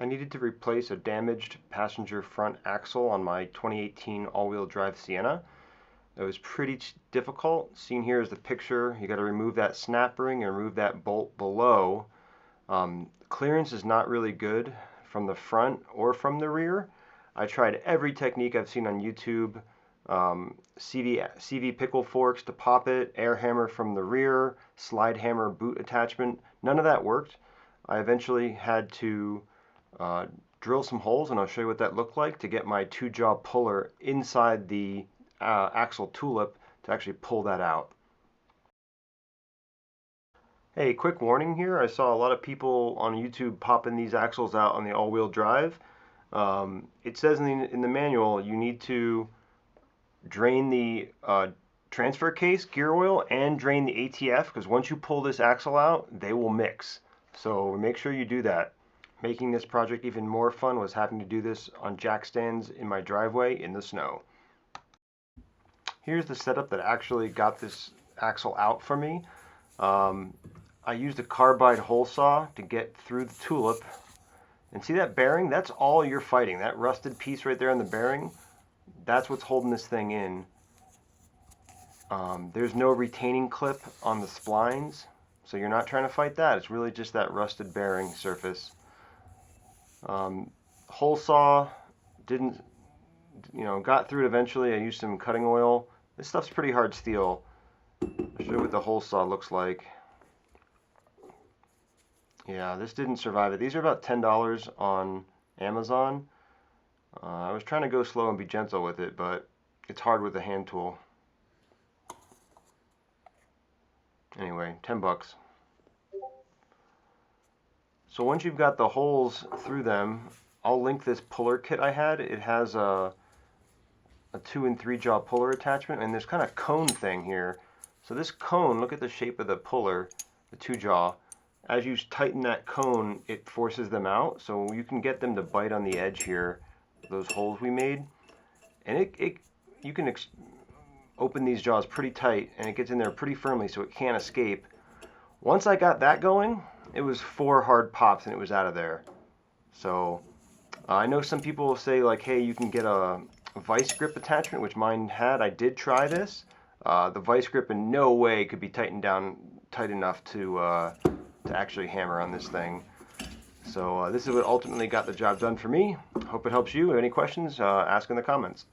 I needed to replace a damaged passenger front axle on my 2018 all-wheel drive Sienna. It was pretty difficult. Seen here is the picture. You got to remove that snap ring and remove that bolt below. Clearance is not really good from the front or from the rear. I tried every technique I've seen on YouTube. CV pickle forks to pop it, air hammer from the rear, slide hammer boot attachment. None of that worked. I eventually had to drill some holes, and I'll show you what that looked like, to get my two-jaw puller inside the axle tulip to actually pull that out. Hey, quick warning here. I saw a lot of people on YouTube popping these axles out on the all-wheel drive. It says in the manual you need to drain the transfer case gear oil and drain the ATF, because once you pull this axle out, they will mix. So make sure you do that. Making this project even more fun was having to do this on jack stands in my driveway in the snow. Here's the setup that actually got this axle out for me. I used a carbide hole saw to get through the tulip. And see that bearing? That's all you're fighting. That rusted piece right there on the bearing, that's what's holding this thing in. There's no retaining clip on the splines, so you're not trying to fight that. It's really just that rusted bearing surface. Hole saw didn't, got through it eventually. I used some cutting oil. This stuff's pretty hard steel. I'll show you what the hole saw looks like. Yeah, this didn't survive it. These are about $10 on Amazon. I was trying to go slow and be gentle with it, but it's hard with a hand tool. Anyway, 10 bucks. So once you've got the holes through them, I'll link this puller kit I had. It has a 2 and 3 jaw puller attachment, and there's kind of cone thing here. So this cone, look at the shape of the puller, the 2 jaw. As you tighten that cone, it forces them out, so you can get them to bite on the edge here, those holes we made. And you can open these jaws pretty tight, and it gets in there pretty firmly so it can't escape. Once I got that going, it was 4 hard pops and it was out of there. So I know some people will say, like, hey, you can get a vice grip attachment, which mine had. I did try this. The vice grip in no way could be tightened down tight enough to actually hammer on this thing. So this is what ultimately got the job done for me. Hope it helps you. Any questions, ask in the comments.